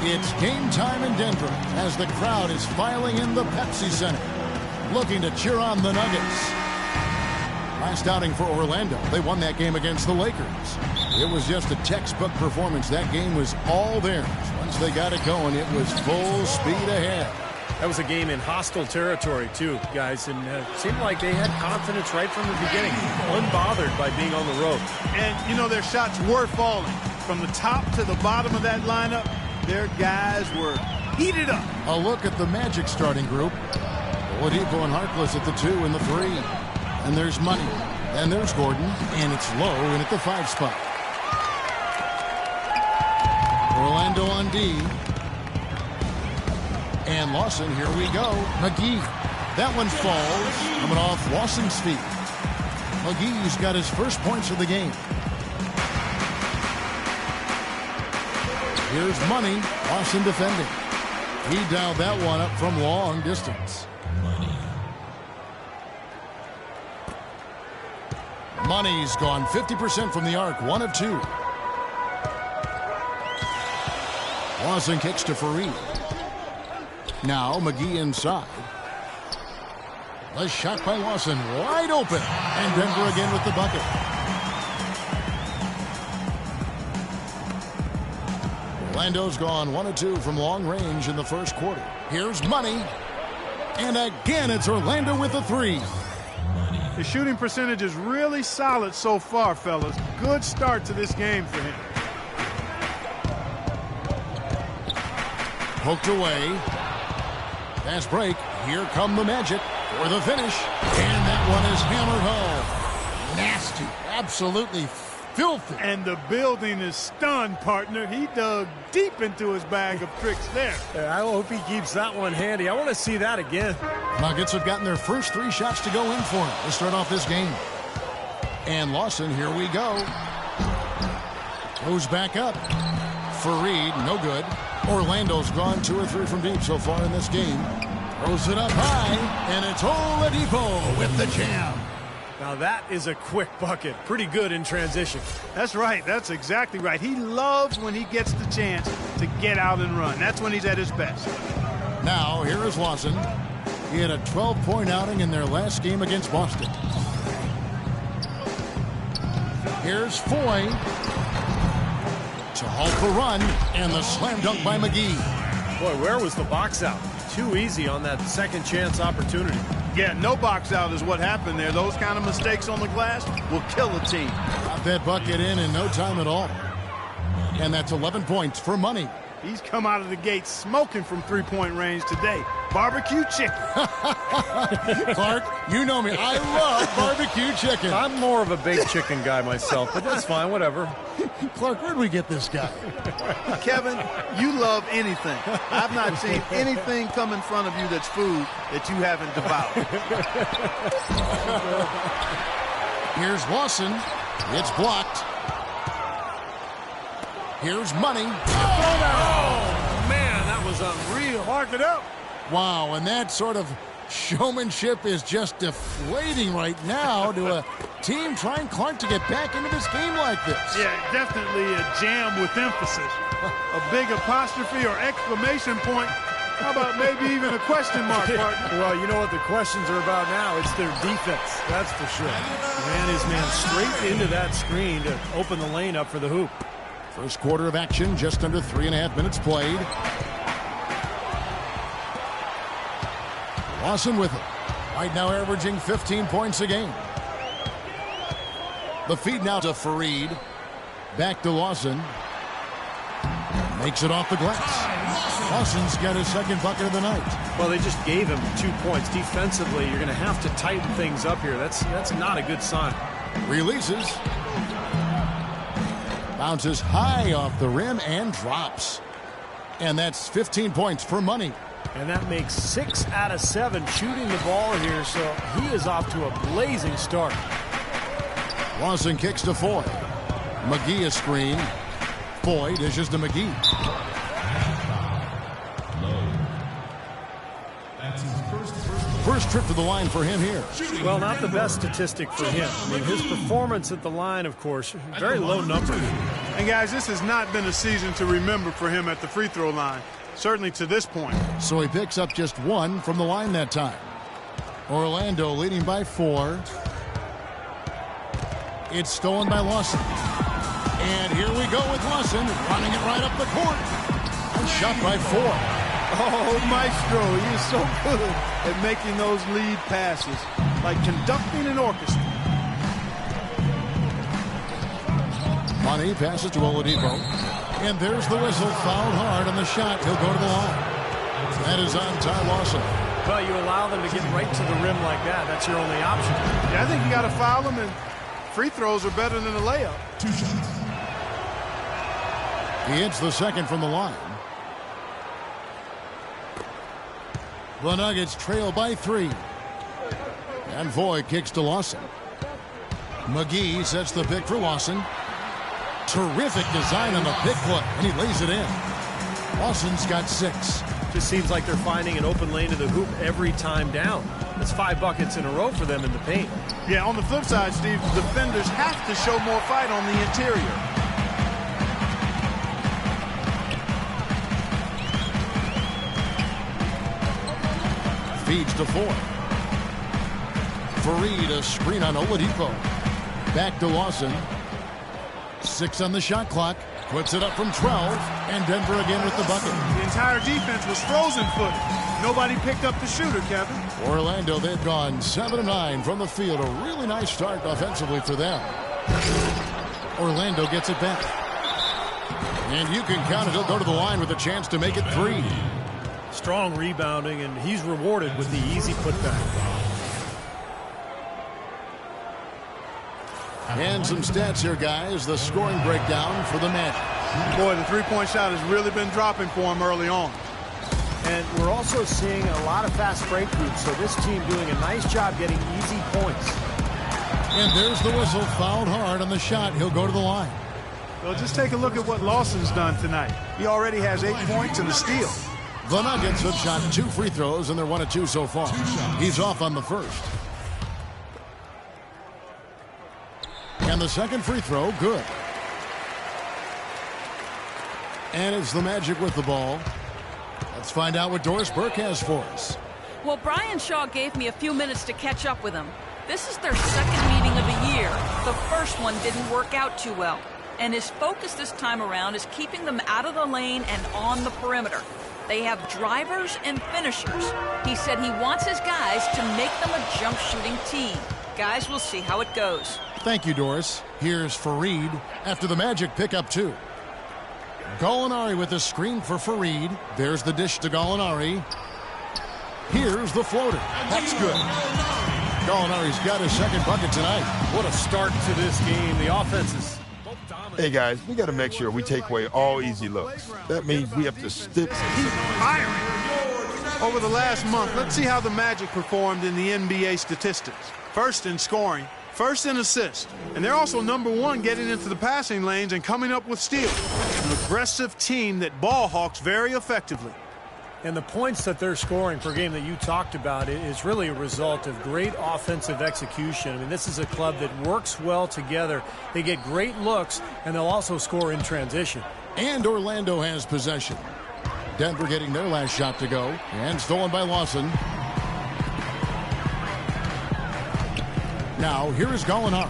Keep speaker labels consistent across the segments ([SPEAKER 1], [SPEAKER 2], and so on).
[SPEAKER 1] It's game time in Denver as the crowd is filing in the Pepsi Center, looking to cheer on the Nuggets. Last outing for Orlando, they won that game against the Lakers. It was just a textbook performance. That game was all theirs. Once they got it going, it was full speed ahead.
[SPEAKER 2] That was a game in hostile territory, too, guys, and it seemed like they had confidence right from the beginning, unbothered by being on the road.
[SPEAKER 3] And, you know, their shots were falling. From the top to the bottom of that lineup, their guys were heated up.
[SPEAKER 1] A look at the Magic starting group. Oladipo and Harkless at the 2 and the 3. And there's Money. And there's Gordon. And it's Low in at the 5 spot. Orlando on D. And Lawson, here we go. McGee. That one falls. Coming off Lawson's feet. McGee's got his first points of the game. Here's Money. Lawson defending. He dialed that one up from long distance. Money's gone 50% from the arc. 1 of 2. Lawson kicks to Fareed. Now McGee inside. The shot by Lawson wide open. And Denver again with the bucket. Orlando's gone 1 of 2 from long range in the first quarter. Here's Money. And again it's Orlando with the 3.
[SPEAKER 3] His shooting percentage is really solid so far, fellas. Good start to this game for him.
[SPEAKER 1] Poked away. Fast break. Here come the Magic for the finish. And that one is hammered home. Nasty. Absolutely filthy.
[SPEAKER 3] And the building is stunned, partner. He dug deep into his bag of tricks there.
[SPEAKER 2] I hope he keeps that one handy. I want to see that again.
[SPEAKER 1] Nuggets have gotten their first 3 shots to go in for him to start off this game. And Lawson, here we go. Goes back up. Fareed, no good. Orlando's gone 2 or 3 from deep so far in this game. Throws it up high, and it's Oladipo with the jam.
[SPEAKER 2] Now that is a quick bucket. Pretty good in transition.
[SPEAKER 3] That's right. That's exactly right. He loves when he gets the chance to get out and run. That's when he's at his best.
[SPEAKER 1] Now, here is Lawson. He had a 12-point outing in their last game against Boston. Here's Foy to halt the run, and the slam dunk by McGee.
[SPEAKER 2] Boy, where was the box out? Too easy on that second chance opportunity.
[SPEAKER 3] Yeah, no box out is what happened there. Those kind of mistakes on the glass will kill a team.
[SPEAKER 1] Got that bucket in no time at all. And that's 11 points for Money.
[SPEAKER 3] He's come out of the gate smoking from three-point range today. Barbecue chicken.
[SPEAKER 1] Clark, you know me. I love barbecue chicken.
[SPEAKER 2] I'm more of a baked chicken guy myself, but that's fine, whatever.
[SPEAKER 1] Clark, where'd we get this guy?
[SPEAKER 3] Kevin, you love anything. I've not seen anything come in front of you that's food that you haven't devoured.
[SPEAKER 1] Here's Lawson. It's blocked. Here's Money.
[SPEAKER 2] Oh, man, that was unreal.
[SPEAKER 3] Mark it up.
[SPEAKER 1] Wow, and that sort of showmanship is just deflating right now to a team trying, Clark, to get back into this game like this.
[SPEAKER 3] Yeah, definitely a jam with emphasis. A big apostrophe or exclamation point. How about maybe even a question mark, partner?
[SPEAKER 2] Well, you know what the questions are about now. It's their defense, that's for sure. Ran his man straight into that screen to open the lane up for the hoop.
[SPEAKER 1] First quarter of action, just under 3.5 minutes played. Lawson with it. Right now averaging 15 points a game. The feed now to Fareed. Back to Lawson. Makes it off the glass. Lawson's got his second bucket of the night.
[SPEAKER 2] Well, they just gave him 2 points. Defensively, you're going to have to tighten things up here. That's not a good sign.
[SPEAKER 1] Releases. Bounces high off the rim and drops. And that's 15 points for Money.
[SPEAKER 2] And that makes 6 out of 7 shooting the ball here, so he is off to a blazing start.
[SPEAKER 1] Lawson kicks to Foy. McGee a screen. Foy dishes to McGee. First trip to the line for him here.
[SPEAKER 2] Well, not the best statistic for him. I mean, his performance at the line, of course, very low numbers.
[SPEAKER 3] And, guys, this has not been a season to remember for him at the free throw line, certainly to this point.
[SPEAKER 1] So he picks up just 1 from the line that time. Orlando leading by 4. It's stolen by Lawson. And here we go with Lawson running it right up the court. And shot by 4.
[SPEAKER 3] Oh, Maestro, he is so good at making those lead passes, like conducting an orchestra.
[SPEAKER 1] Money passes to Oladipo. And there's the whistle. Fouled hard on the shot. He'll go to the line. That is on Ty Lawson.
[SPEAKER 2] Well, you allow them to get right to the rim like that. That's your only option.
[SPEAKER 3] Yeah, I think you got to foul them, and free throws are better than a layup.
[SPEAKER 4] 2 shots.
[SPEAKER 1] He hits the second from the line. The Nuggets trail by 3. And Voigt kicks to Lawson. McGee sets the pick for Lawson. Terrific design on the pick play, and he lays it in. Lawson's got 6.
[SPEAKER 2] Just seems like they're finding an open lane to the hoop every time down. That's 5 buckets in a row for them in the paint.
[SPEAKER 3] Yeah, on the flip side, Steve, defenders have to show more fight on the interior.
[SPEAKER 1] Feeds to 4. Fareed, a screen on Oladipo. Back to Lawson. 6 on the shot clock. Puts it up from 12. And Denver again with the bucket.
[SPEAKER 3] The entire defense was frozen-footed. Nobody picked up the shooter, Kevin.
[SPEAKER 1] Orlando, they've gone 7-9 from the field. A really nice start offensively for them. Orlando gets it back. And you can count it. He'll go to the line with a chance to make it 3.
[SPEAKER 2] Strong rebounding, and he's rewarded with the easy putback.
[SPEAKER 1] And some stats here, guys. The scoring breakdown for the Magic.
[SPEAKER 3] Boy, the three-point shot has really been dropping for him early on.
[SPEAKER 2] And we're also seeing a lot of fast break groups, so this team doing a nice job getting easy points.
[SPEAKER 1] And there's the whistle. Fouled hard on the shot. He'll go to the line.
[SPEAKER 3] Well, just take a look at what Lawson's done tonight. He already has 8 points and a steal.
[SPEAKER 1] The Nuggets have shot 2 free throws, and they're 1 of 2 so far. He's off on the first. And the second free throw, good. And it's the Magic with the ball. Let's find out what Doris Burke has for us.
[SPEAKER 5] Well, Brian Shaw gave me a few minutes to catch up with him. This is their second meeting of the year. The first one didn't work out too well. And his focus this time around is keeping them out of the lane and on the perimeter. They have drivers and finishers. He said he wants his guys to make them a jump shooting team. Guys, we'll see how it goes.
[SPEAKER 1] Thank you, Doris. Here's Fareed after the Magic pick up 2. Gallinari with the screen for Fareed. There's the dish to Gallinari. Here's the floater. That's good. Gallinari's got his second bucket tonight.
[SPEAKER 2] What a start to this game. The offense is both dominant.
[SPEAKER 6] Hey, guys, we got to make sure we take away all easy looks. That means we have to stick.
[SPEAKER 3] Over the last month, let's see how the Magic performed in the NBA statistics. First in scoring, first in assists, and they're also #1 getting into the passing lanes and coming up with steals. An aggressive team that ball hawks very effectively.
[SPEAKER 2] And the points that they're scoring per game that you talked about is really a result of great offensive execution. I mean, this is a club that works well together. They get great looks, and they'll also score in transition.
[SPEAKER 1] And Orlando has possession. Denver getting their last shot to go, and stolen by Lawson. Now, here is Gallinari,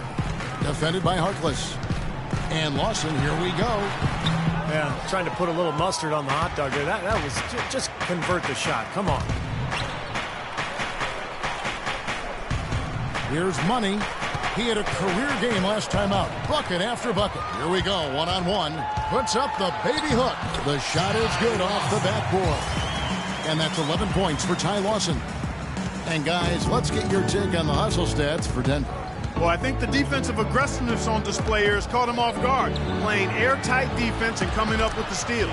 [SPEAKER 1] defended by Harkless. And Lawson, here we go.
[SPEAKER 2] Yeah, trying to put a little mustard on the hot dog there. That was just convert the shot. Come on.
[SPEAKER 1] Here's Money. He had a career game last time out. Bucket after bucket. Here we go, one-on-one. Puts up the baby hook. The shot is good off the backboard. And that's 11 points for Ty Lawson. And guys, let's get your take on the hustle stats for Denver.
[SPEAKER 3] Well, I think the defensive aggressiveness on display here has caught him off guard, playing airtight defense and coming up with the steals.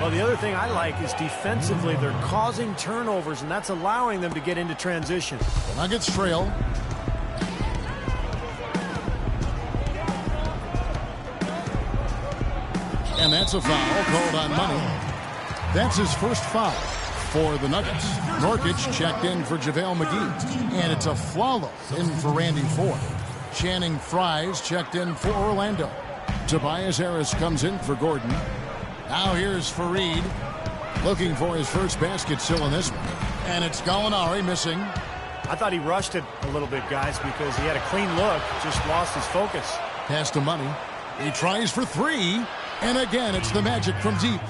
[SPEAKER 2] Well, the other thing I like is defensively they're causing turnovers, and that's allowing them to get into transition.
[SPEAKER 1] The Nuggets trail. And that's a foul called on Money. That's his first foul for the Nuggets. Nurkic checked in for JaVale McGee. And it's a Flalo in for Randy Ford. Channing Fries checked in for Orlando. Tobias Harris comes in for Gordon. Now here's Fareed looking for his first basket still in this one. And it's Gallinari missing.
[SPEAKER 2] I thought he rushed it a little bit, guys, because he had a clean look, just lost his focus.
[SPEAKER 1] Pass to Money. He tries for three. And again, it's the Magic from deep.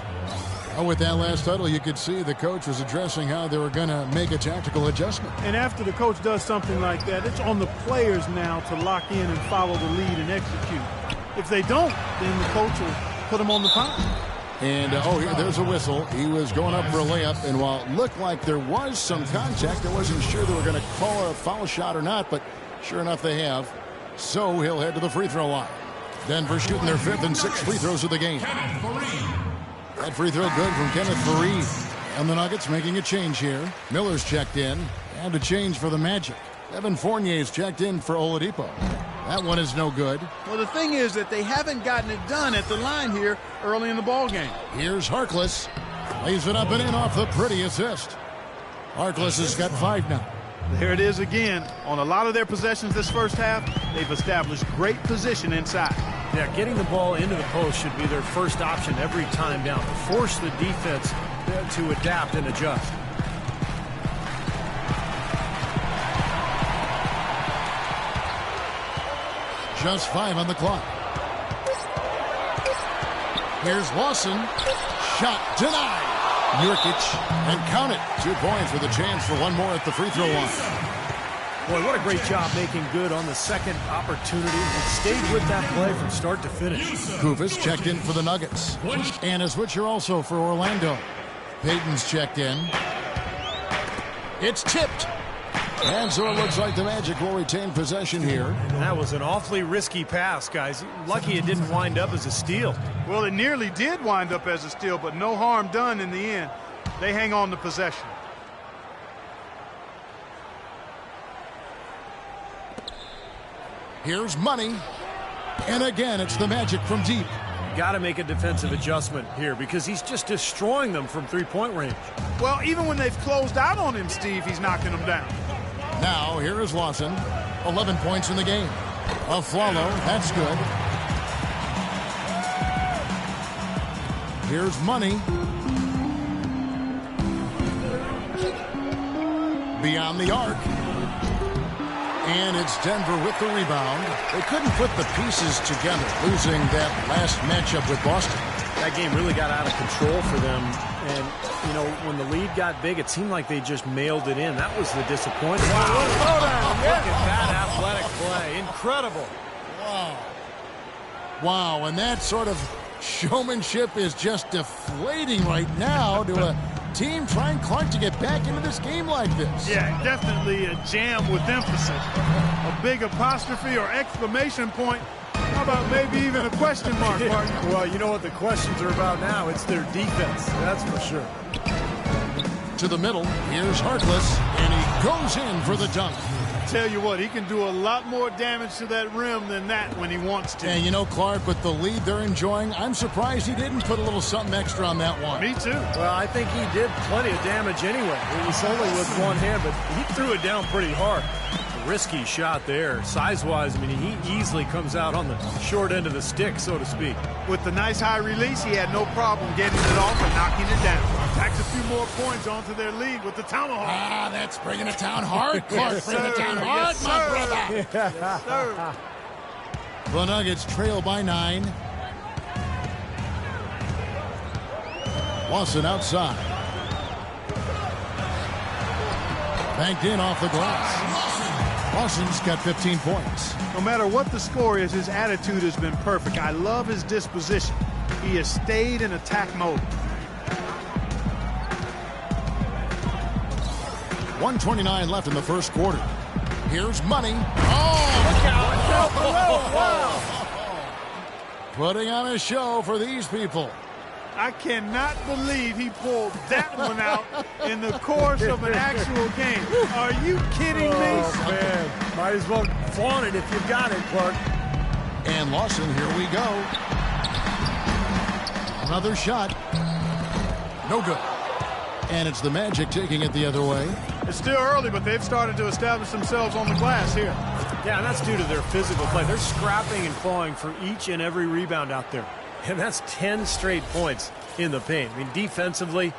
[SPEAKER 1] Oh, with that last huddle, you could see the coach was addressing how they were going to make a tactical adjustment.
[SPEAKER 3] And after the coach does something like that, it's on the players now to lock in and follow the lead and execute. If they don't, then the coach will put them on the pound.
[SPEAKER 1] And, there's a whistle. He was going up for a layup, and while it looked like there was some contact, I wasn't sure they were going to call a foul shot or not, but sure enough they have. So he'll head to the free throw line. Denver shooting their 5th and 6th free throws of the game. That free throw good from Kenneth Fareed. And the Nuggets making a change here. Miller's checked in. And a change for the Magic. Evan Fournier's checked in for Oladipo. That one is no good.
[SPEAKER 3] Well, the thing is that they haven't gotten it done at the line here early in the ball game.
[SPEAKER 1] Here's Harkless. Lays it up and in off the pretty assist. Harkless has got 5 now.
[SPEAKER 3] There it is again. On a lot of their possessions this first half, they've established great position inside.
[SPEAKER 2] Yeah, getting the ball into the post should be their first option every time down, to force the defense to adapt and adjust.
[SPEAKER 1] Just 5 on the clock. Here's Lawson. Shot denied. Nurkic, and count it. 2 points with a chance for one more at the free throw line.
[SPEAKER 2] Boy, what a great job making good on the second opportunity. And stayed with that play from start to finish.
[SPEAKER 1] Kufis checked in for the Nuggets. And a switcher also for Orlando. Payton's checked in. It's tipped. And so it looks like the Magic will retain possession here.
[SPEAKER 2] That was an awfully risky pass, guys. Lucky it didn't wind up as a steal.
[SPEAKER 3] Well, it nearly did wind up as a steal, but no harm done in the end. They hang on to possession.
[SPEAKER 1] Here's Money. And again, it's the Magic from deep.
[SPEAKER 2] Got to make a defensive adjustment here because he's just destroying them from three-point range.
[SPEAKER 3] Well, even when they've closed out on him, Steve, he's knocking them down.
[SPEAKER 1] Now, here is Lawson. 11 points in the game. Afflalo, that's good. Here's Money. Beyond the arc. And it's Denver with the rebound. They couldn't put the pieces together, losing that last matchup with Boston.
[SPEAKER 2] That game really got out of control for them. And, you know, when the lead got big, it seemed like they just mailed it in. That was the disappointment.
[SPEAKER 3] Wow.
[SPEAKER 2] Look at that athletic play. Incredible.
[SPEAKER 1] Wow. Wow, and that sort of showmanship is just deflating right now to a team trying Clark to get back into this game like this.
[SPEAKER 3] Yeah, definitely a jam with emphasis. A big apostrophe or exclamation point. How about maybe even a question mark, Martin?
[SPEAKER 2] Well, you know what the questions are about now. It's their defense, that's for sure.
[SPEAKER 1] To the middle, here's Harkless, and he goes in for the dunk.
[SPEAKER 3] Tell you what, he can do a lot more damage to that rim than that when he wants to.
[SPEAKER 1] And you know, Clark, with the lead they're enjoying, I'm surprised he didn't put a little something extra on that one.
[SPEAKER 3] Me too.
[SPEAKER 2] Well, I think he did plenty of damage anyway. It was only with one hand, but he threw it down pretty hard. Risky shot there. Size-wise, I mean, he easily comes out on the short end of the stick, so to speak.
[SPEAKER 3] With the nice high release, he had no problem getting it off and knocking it down. Tacks a few more points onto their lead with the tomahawk.
[SPEAKER 1] Ah, that's bringing it down hard, Clark. Bring it down hard,
[SPEAKER 3] yes,
[SPEAKER 1] my brother.
[SPEAKER 3] Yes, sir.
[SPEAKER 1] The Nuggets trail by 9. Lawson outside. Banked in off the glass. Lawson's got 15 points.
[SPEAKER 3] No matter what the score is, his attitude has been perfect. I love his disposition. He has stayed in attack mode.
[SPEAKER 1] 1:29 left in the first quarter. Here's Money. Oh,
[SPEAKER 2] Look out. Wow.
[SPEAKER 1] Putting on a show for these people.
[SPEAKER 3] I cannot believe he pulled that one out in the course of an actual game. Are you kidding me?
[SPEAKER 2] Oh, man. Might as well flaunt it if you've got it, Clark.
[SPEAKER 1] And Lawson, here we go. Another shot. No good. And it's the Magic taking it the other way.
[SPEAKER 3] It's still early, but they've started to establish themselves on the glass here.
[SPEAKER 2] Yeah, and that's due to their physical play. They're scrapping and clawing for each and every rebound out there. And that's 10 straight points in the paint. I mean, defensively,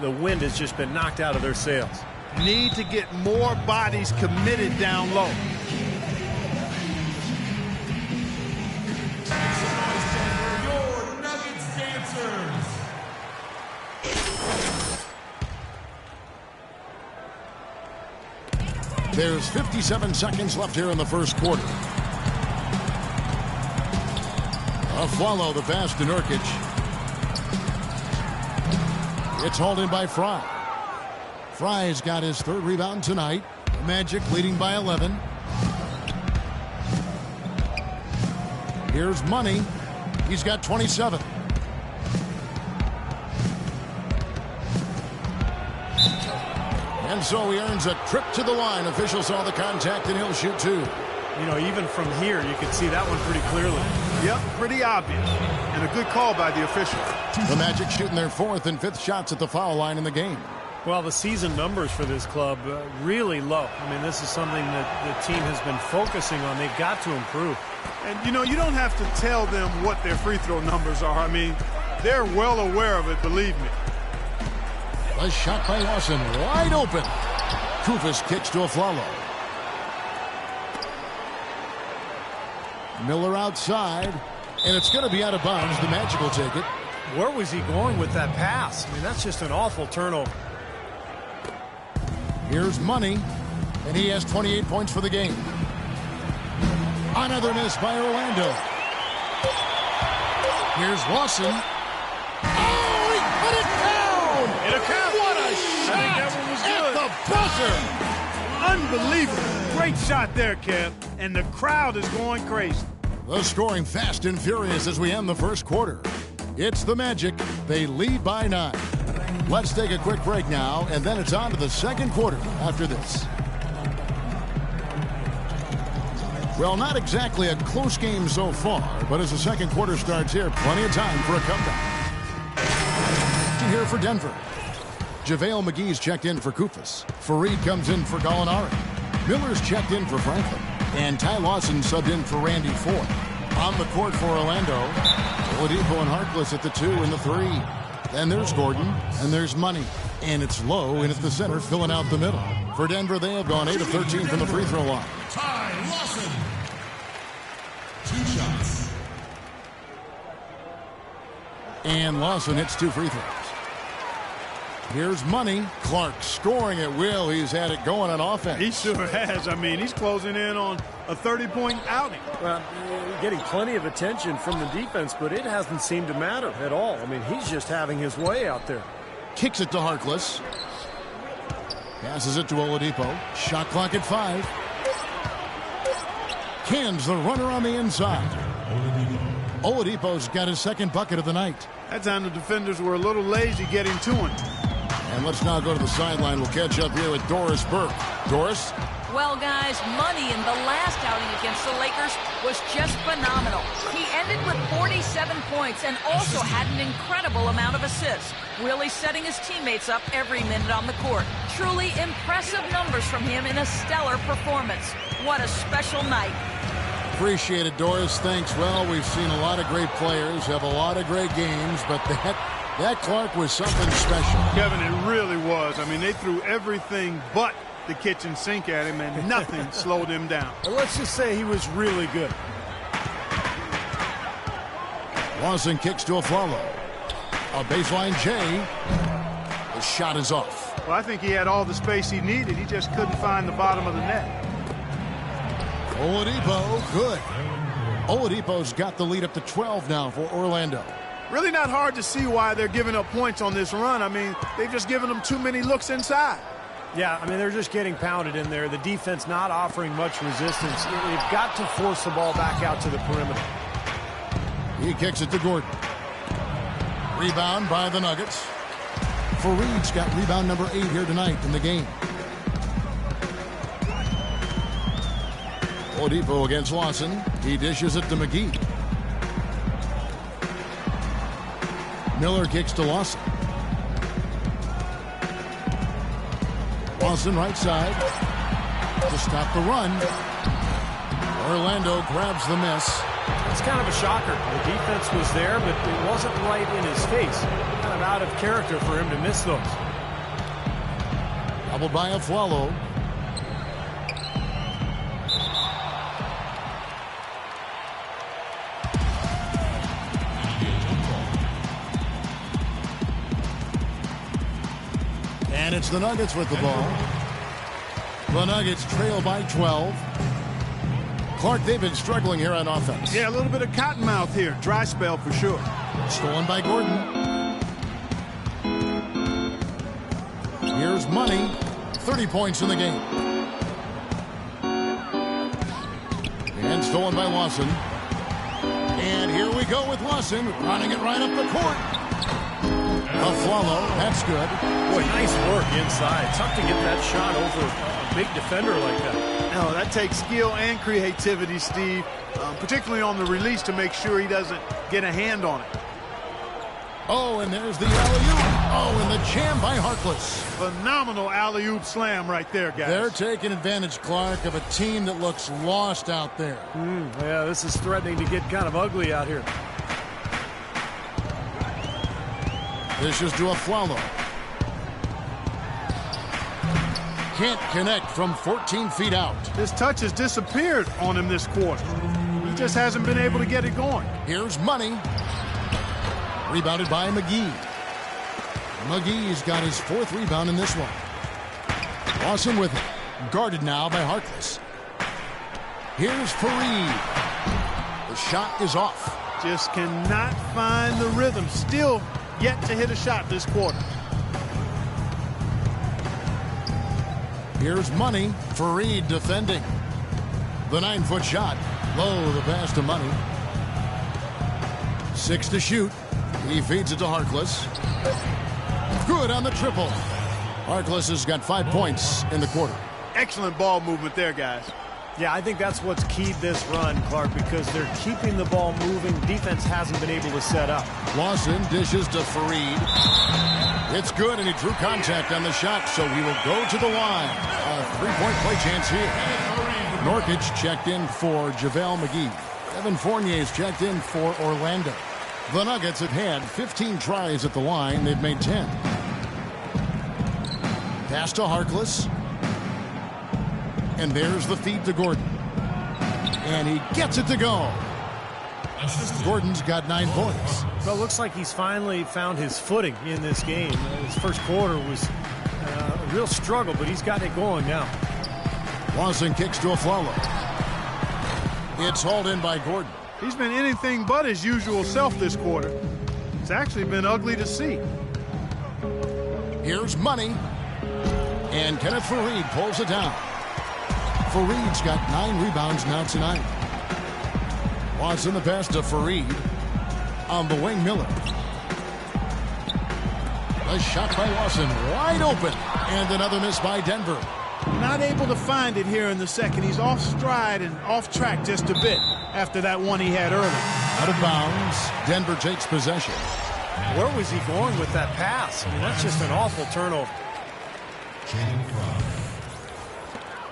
[SPEAKER 2] the wind has just been knocked out of their sails.
[SPEAKER 3] Need to get more bodies committed down low.
[SPEAKER 4] Your Nuggets dancers.
[SPEAKER 1] There's 57 seconds left here in the first quarter. Follow the pass to Nurkic. It's hauled in by Fry. Fry's got his third rebound tonight. The Magic leading by 11. Here's Money. He's got 27. And so he earns a trip to the line. Officials saw the contact and he'll shoot two.
[SPEAKER 2] You know, even from here, you can see that one pretty clearly.
[SPEAKER 3] Yep, pretty obvious. And a good call by the official.
[SPEAKER 1] The Magic shooting their fourth and fifth shots at the foul line in the game.
[SPEAKER 2] Well, the season numbers for this club really low. I mean, this is something that the team has been focusing on. They've got to improve.
[SPEAKER 3] And, you know, you don't have to tell them what their free throw numbers are. I mean, they're well aware of it, believe me.
[SPEAKER 1] A shot by Lawson, wide open. Kufis kicks to Aflalo. Miller outside, and it's going to be out of bounds. The Magic will take it.
[SPEAKER 2] Where was he going with that pass? I mean, that's just an awful turnover.
[SPEAKER 1] Here's Money, and he has 28 points for the game. Another miss by Orlando. Here's Lawson. Oh, he put it down!
[SPEAKER 3] It'll count.
[SPEAKER 1] What a shot!
[SPEAKER 3] I think that one was good.
[SPEAKER 1] At the buzzer!
[SPEAKER 3] Unbelievable. Great shot there, Kev. And the crowd is going crazy.
[SPEAKER 1] The scoring fast and furious as we end the first quarter. It's the Magic. They lead by 9. Let's take a quick break now, and then it's on to the second quarter after this. Well, not exactly a close game so far, but as the second quarter starts here, plenty of time for a comeback. Here for Denver. JaVale McGee's checked in for Kufis. Fareed comes in for Gallinari. Miller's checked in for Franklin. And Ty Lawson subbed in for Randy Ford. On the court for Orlando, Oladipo and Harkless at the 2 and the 3. Then there's Gordon, and there's Money. And it's Low in at the center, filling out the middle. For Denver, they have gone 8 of 13 from the free throw line.
[SPEAKER 4] Ty Lawson. 2 shots.
[SPEAKER 1] And Lawson hits 2 free throws. Here's Money. Clark scoring at will. He's had it going on offense.
[SPEAKER 3] He sure has. I mean, he's closing in on a 30-point outing.
[SPEAKER 2] Well, getting plenty of attention from the defense, but it hasn't seemed to matter at all. I mean, he's just having his way out there.
[SPEAKER 1] Kicks it to Harkless. Passes it to Oladipo. Shot clock at 5. Cans the runner on the inside. Oladipo's got his second bucket of the night.
[SPEAKER 3] That time the defenders were a little lazy getting to him.
[SPEAKER 1] And let's now go to the sideline. We'll catch up here with Doris Burke. Doris?
[SPEAKER 5] Well, guys, Money in the last outing against the Lakers was just phenomenal. He ended with 47 points and also had an incredible amount of assists, really setting his teammates up every minute on the court. Truly impressive numbers from him in a stellar performance. What a special night.
[SPEAKER 1] Appreciate it, Doris. Thanks. Well, we've seen a lot of great players have a lot of great games, but that Clark was something special.
[SPEAKER 3] Kevin, it really was. I mean, they threw everything but the kitchen sink at him, and nothing slowed him down.
[SPEAKER 2] And let's just say he was really good.
[SPEAKER 1] Lawson kicks to Aflalo. A baseline J. The shot is off.
[SPEAKER 3] Well, I think he had all the space he needed. He just couldn't find the bottom of the net.
[SPEAKER 1] Oladipo, good. Oladipo's got the lead up to 12 now for Orlando.
[SPEAKER 3] Really not hard to see why they're giving up points on this run. I mean, they've just given them too many looks inside.
[SPEAKER 2] Yeah, I mean, they're just getting pounded in there. The defense not offering much resistance. They've got to force the ball back out to the perimeter.
[SPEAKER 1] He kicks it to Gordon. Rebound by the Nuggets. Fareed's got rebound number 8 here tonight in the game. Oladipo against Lawson. He dishes it to McGee. Miller kicks to Lawson. Lawson right side to stop the run. Orlando grabs the miss.
[SPEAKER 2] It's kind of a shocker. The defense was there, but it wasn't right in his face. Kind of out of character for him to miss those.
[SPEAKER 1] Doubled by Aflalo. And it's the Nuggets with the ball. The Nuggets trail by 12. Clark, they've been struggling here on offense.
[SPEAKER 3] Yeah, a little bit of cottonmouth here. Dry spell for sure.
[SPEAKER 1] Stolen by Gordon. Here's Money. 30 points in the game. And stolen by Lawson. And here we go with Lawson running it right up the court. Aflalo, that's good.
[SPEAKER 2] Boy, nice work inside. Tough to get that shot over a big defender like that.
[SPEAKER 3] No, that takes skill and creativity, Steve, particularly on the release to make sure he doesn't get a hand on it.
[SPEAKER 1] Oh, and there's the alley-oop. Oh, and the jam by Harkless.
[SPEAKER 3] Phenomenal alley-oop slam right there, guys.
[SPEAKER 1] They're taking advantage, Clark, of a team that looks lost out there.
[SPEAKER 2] Yeah, this is threatening to get kind of ugly out here.
[SPEAKER 1] Dishes to Aflalo. Can't connect from 14 feet out.
[SPEAKER 3] This touch has disappeared on him this quarter. He just hasn't been able to get it going.
[SPEAKER 1] Here's Money. Rebounded by McGee. McGee's got his 4th rebound in this one. Lawson with it. Guarded now by Harkless. Here's Fareed. The shot is off.
[SPEAKER 3] Just cannot find the rhythm. Still yet to hit a shot this quarter.
[SPEAKER 1] Here's Money. Fareed defending. The 9-foot shot. Low the pass to Money. 6 to shoot. He feeds it to Harkless. Good on the triple. Harkless has got 5 points in the quarter.
[SPEAKER 3] Excellent ball movement there, guys.
[SPEAKER 2] Yeah, I think that's what's keyed this run, Clark, because they're keeping the ball moving. Defense hasn't been able to set up.
[SPEAKER 1] Lawson dishes to Fareed. It's good, and he drew contact on the shot, so he will go to the line. A 3-point play chance here. Norkic checked in for JaVale McGee. Evan Fournier's checked in for Orlando. The Nuggets have had 15 tries at the line. They've made 10. Pass to Harkless. And there's the feed to Gordon. And he gets it to go. Gordon's got 9 points.
[SPEAKER 2] Well, it looks like he's finally found his footing in this game. His first quarter was a real struggle, but he's got it going now.
[SPEAKER 1] Lawson kicks to Aflalo. It's hauled in by Gordon.
[SPEAKER 3] He's been anything but his usual self this quarter. It's actually been ugly to see.
[SPEAKER 1] Here's Money. And Kenneth Fareed pulls it down. Fareed's got 9 rebounds now tonight. Lawson the pass to Fareed. On the wing, Miller. A shot by Lawson, wide open. And another miss by Denver.
[SPEAKER 3] Not able to find it here in the second. He's off stride and off track just a bit after that one he had early.
[SPEAKER 1] Out of bounds. Denver takes possession.
[SPEAKER 2] Where was he going with that pass? I mean, that's just an awful turnover.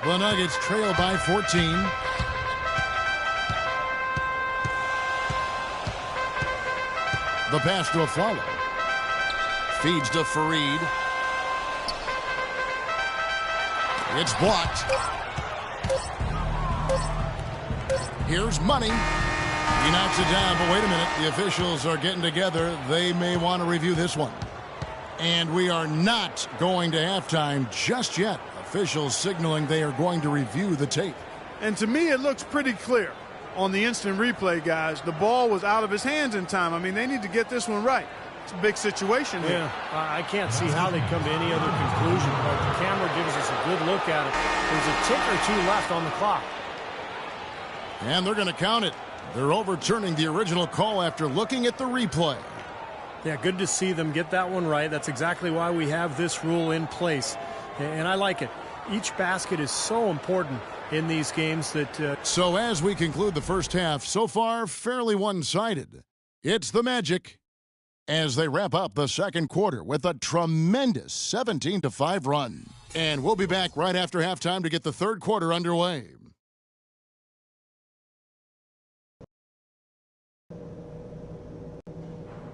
[SPEAKER 1] The Nuggets trail by 14. The pass to Aflalo. Feeds to Fareed. It's blocked. Here's Money. He knocks it down, but wait a minute. The officials are getting together. They may want to review this one. And we are not going to halftime just yet. Officials signaling they are going to review the tape.
[SPEAKER 3] And to me, it looks pretty clear on the instant replay, guys. The ball was out of his hands in time. I mean, they need to get this one right. It's a big situation here.
[SPEAKER 2] Yeah, I can't see how they come to any other conclusion. But the camera gives us a good look at it. There's a tick or two left on the clock.
[SPEAKER 1] And they're going to count it. They're overturning the original call after looking at the replay.
[SPEAKER 2] Yeah, good to see them get that one right. That's exactly why we have this rule in place. And I like it. Each basket is so important in these games that...
[SPEAKER 1] So as we conclude the first half, so far fairly one-sided. It's the Magic as they wrap up the second quarter with a tremendous 17-5 run. And we'll be back right after halftime to get the third quarter underway.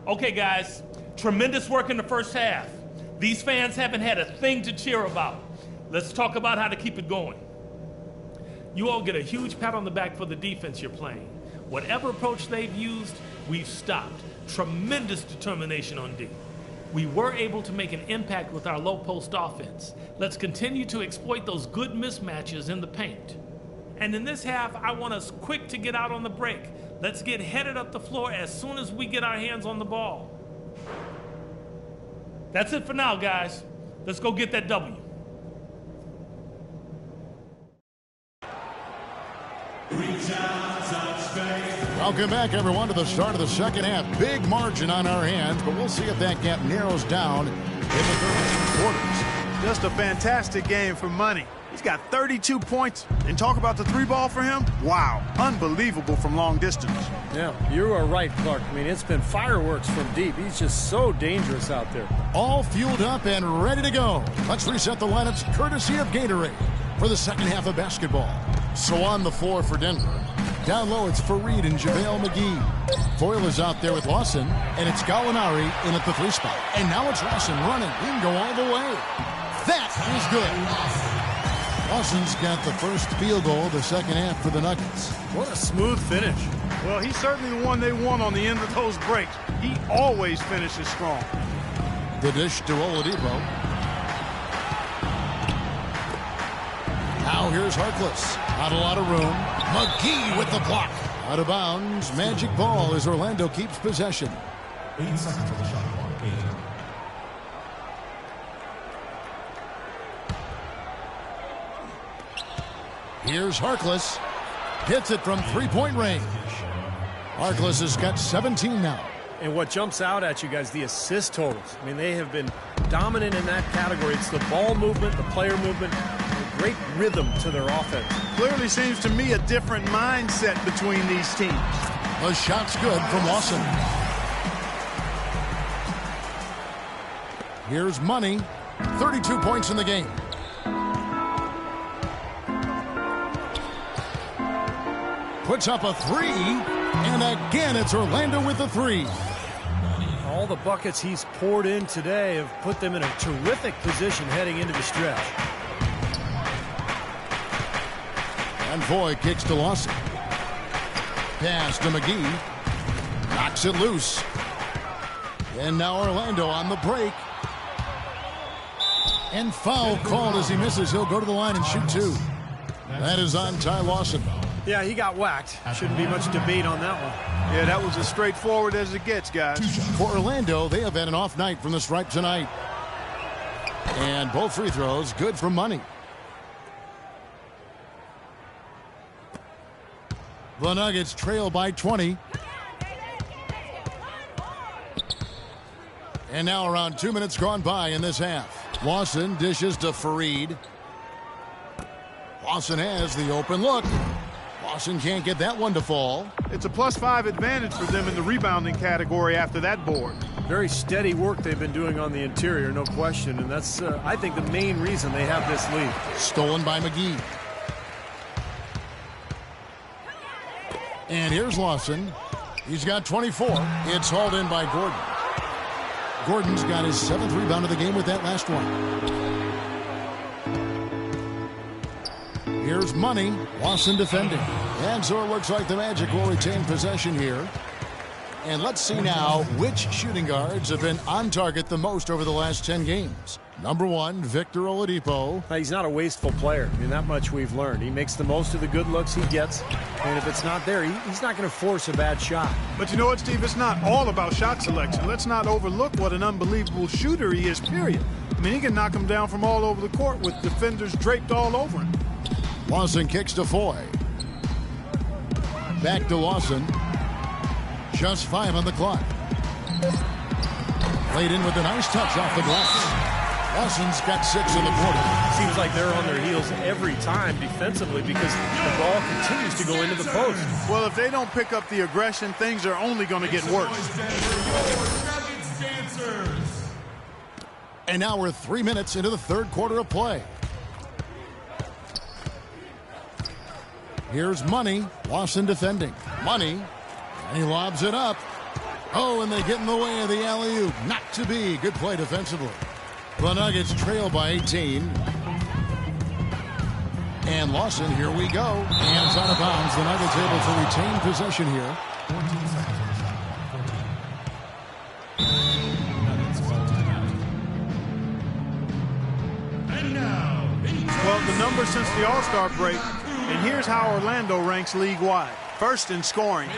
[SPEAKER 7] Okay, guys, tremendous work in the first half. These fans haven't had a thing to cheer about. Let's talk about how to keep it going. You all get a huge pat on the back for the defense you're playing. Whatever approach they've used, we've stopped. Tremendous determination on D. We were able to make an impact with our low post offense. Let's continue to exploit those good mismatches in the paint. And in this half, I want us quick to get out on the break. Let's get headed up the floor as soon as we get our hands on the ball. That's it for now, guys. Let's go get that W.
[SPEAKER 1] Welcome back, everyone, to the start of the second half. Big margin on our hands, but we'll see if that gap narrows down in the third quarters.
[SPEAKER 3] Just a fantastic game for Money. He's got 32 points. And talk about the three ball for him. Wow, unbelievable from long distance.
[SPEAKER 2] Yeah, you are right, Clark. I mean, it's been fireworks from deep. He's just so dangerous out there.
[SPEAKER 1] All fueled up and ready to go. Let's reset the lineups courtesy of Gatorade for the second half of basketball. So on the floor for Denver. Down low, it's Fareed and JaVale McGee. Foyle is out there with Lawson, and it's Gallinari in at the three spot. And now it's Lawson running. He can go all the way. That is good. Lawson's got the first field goal of the second half for the Nuggets.
[SPEAKER 2] What a smooth finish.
[SPEAKER 3] Well, he's certainly the one they want on the end of those breaks. He always finishes strong.
[SPEAKER 1] The dish to Oladipo. Now here's Harkless. Not a lot of room. McGee with the block. Out of bounds. Magic ball as Orlando keeps possession.
[SPEAKER 4] 8 seconds on the shot clock. 8.
[SPEAKER 1] Here's Harkless. Hits it from three-point range. Harkless has got 17 now.
[SPEAKER 2] And what jumps out at you guys, the assist totals. I mean, they have been dominant in that category. It's the ball movement, the player movement, great rhythm to their offense.
[SPEAKER 3] Clearly seems to me a different mindset between these teams.
[SPEAKER 1] The shot's good from Lawson. Here's Money. 32 points in the game. Puts up a three, and again it's Orlando with the three.
[SPEAKER 2] All the buckets he's poured in today have put them in a terrific position heading into the stretch.
[SPEAKER 1] And Foy kicks to Lawson. Pass to McGee. Knocks it loose. And now Orlando on the break. And foul called as he misses. He'll go to the line and shoot two. That is on Ty Lawson.
[SPEAKER 2] Yeah, he got whacked. Shouldn't be much debate on that one.
[SPEAKER 3] Yeah, that was as straightforward as it gets, guys.
[SPEAKER 1] For Orlando, they have had an off night from the stripe tonight. And both free throws good for Money. The Nuggets trail by 20. And now around 2 minutes gone by in this half. Lawson dishes to Fareed. Lawson has the open look. Lawson can't get that one to fall.
[SPEAKER 3] It's a +5 advantage for them in the rebounding category after that board.
[SPEAKER 2] Very steady work they've been doing on the interior, no question. And that's, I think, the main reason they have this lead.
[SPEAKER 1] Stolen by McGee. And here's Lawson. He's got 24. It's hauled in by Gordon. Gordon's got his 7th rebound of the game with that last one. Here's Money. Lawson defending. And so it looks like the Magic will retain possession here. And let's see now which shooting guards have been on target the most over the last 10 games. Number 1, Victor Oladipo.
[SPEAKER 2] He's not a wasteful player. I mean, that much we've learned. He makes the most of the good looks he gets. And if it's not there, he's not going to force a bad shot.
[SPEAKER 3] But you know what, Steve? It's not all about shot selection. Let's not overlook what an unbelievable shooter he is, period. I mean, he can knock him down from all over the court with defenders draped all over him.
[SPEAKER 1] Lawson kicks to Foy. Back to Lawson. Just 5 on the clock. Played in with a nice touch off the glass. Lawson's got 6 in the quarter.
[SPEAKER 2] Seems like they're on their heels every time defensively because the ball continues to go into the post.
[SPEAKER 3] Well, if they don't pick up the aggression, things are only going to get worse.
[SPEAKER 1] And now we're 3 minutes into the third quarter of play. Here's Money. Lawson defending. Money. And he lobs it up. Oh, and they get in the way of the alley-oop. Not to be. Good play defensively. The Nuggets trail by 18. And Lawson, here we go. Hands out of bounds. The Nuggets able to retain possession here.
[SPEAKER 4] 14 seconds on the shot clock. 14. Nuggets called timeout.
[SPEAKER 3] And now, well, the numbers since the All-Star break, and here's how Orlando ranks league-wide. First in scoring,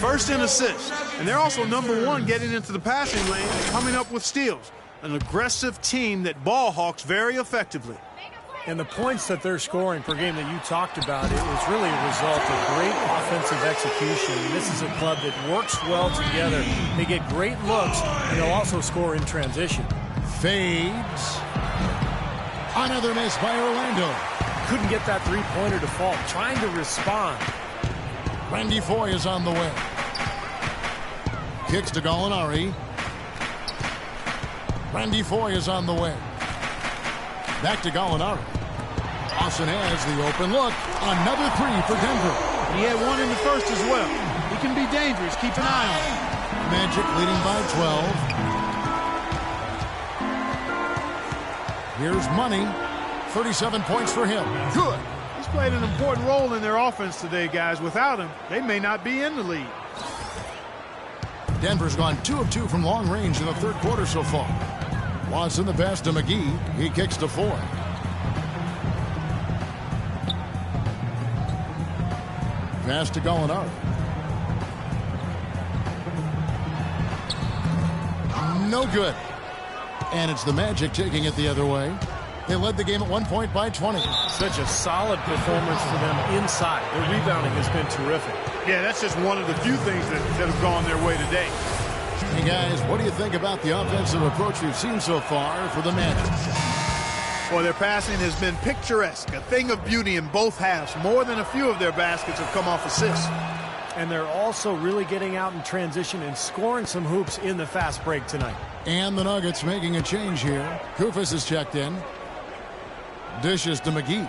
[SPEAKER 3] first in assists, and they're also #1 getting into the passing lane and coming up with steals. An aggressive team that ball hawks very effectively.
[SPEAKER 2] And the points that they're scoring per game that you talked about is really a result of great offensive execution. This is a club that works well together. They get great looks, and they'll also score in transition.
[SPEAKER 1] Fades. Another miss by Orlando.
[SPEAKER 2] Couldn't get that three-pointer to fall. Trying to respond.
[SPEAKER 1] Randy Foye is on the way. Kicks to Gallinari. Randy Foye is on the way. Back to Gallinari. Lawson has the open look. Another three for Denver.
[SPEAKER 3] He had one in the first as well. He can be dangerous. Keep an eye on him.
[SPEAKER 1] Magic leading by 12. Here's Money. 37 points for him. Good.
[SPEAKER 3] He's played an important role in their offense today, guys. Without him, they may not be in the lead.
[SPEAKER 1] Denver's gone 2 of 2 from long range in the third quarter so far. Lawson the pass to McGee. He kicks to Foye. Pass to Gallinari. No good. And it's the Magic taking it the other way. They led the game at 1 point by 20.
[SPEAKER 2] Such a solid performance for them inside. Their rebounding has been terrific.
[SPEAKER 3] Yeah, that's just one of the few things that have gone their way today.
[SPEAKER 1] Hey, guys, what do you think about the offensive approach we've seen so far for the Magic?
[SPEAKER 3] Well, their passing has been picturesque, a thing of beauty in both halves. More than a few of their baskets have come off assists.
[SPEAKER 2] And they're also really getting out in transition and scoring some hoops in the fast break tonight.
[SPEAKER 1] And the Nuggets making a change here. Kufis is checked in. Dishes to McGee.